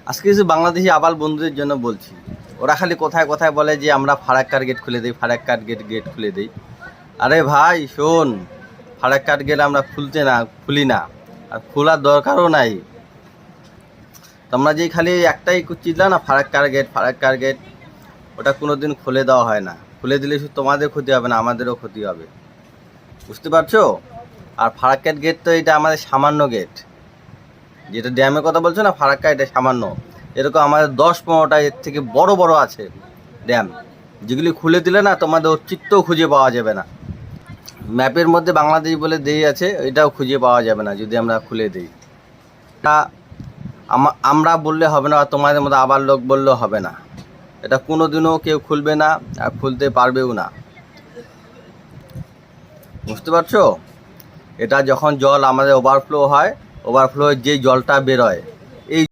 আজকে কিছু বাংলাদেশি আবাল বন্ধুদের জন্য বলছি। ওরা খালি কোথায় কোথায় বলে যে আমরা ফারাক্কার গেট খুলে দিই, ফারাক্কার গেট খুলে দিই। আরে ভাই শোন, ফারাক্কার গেট আমরা খুলি না, আর খোলার দরকারও নাই। তোমরা যে খালি একটাই চিল্লা না, ফারাক্কার গেট, ওটা কোনোদিন খুলে দেওয়া হয় না। খুলে দিলে শুধু তোমাদের ক্ষতি হবে না, আমাদেরও ক্ষতি হবে, বুঝতে পারছো? আর ফারাক্কার গেট তো এটা আমাদের সামান্য গেট। যেটা ড্যামের কথা বলছো না, ফারাক্কা, এটা সামান্য। এরকম আমাদের 10-15টা এর থেকে বড় বড় আছে ড্যাম, যেগুলি খুলে দিলে না তোমাদের অস্তিত্বও খুঁজে পাওয়া যাবে না। ম্যাপের মধ্যে বাংলাদেশ বলে দেই আছে, এটাও খুঁজে পাওয়া যাবে না যদি আমরা খুলে দিই। তা আমরা বললে হবে না, তোমাদের মতো আবার লোক বললেও হবে না। এটা কোনোদিনও কেউ খুলবে না, আর খুলতে পারবেও না, বুঝতে পারছো? এটা যখন জল আমাদের ওভারফ্লো হয়, ওভারফ্লো যে জলটা বেরোয়, এই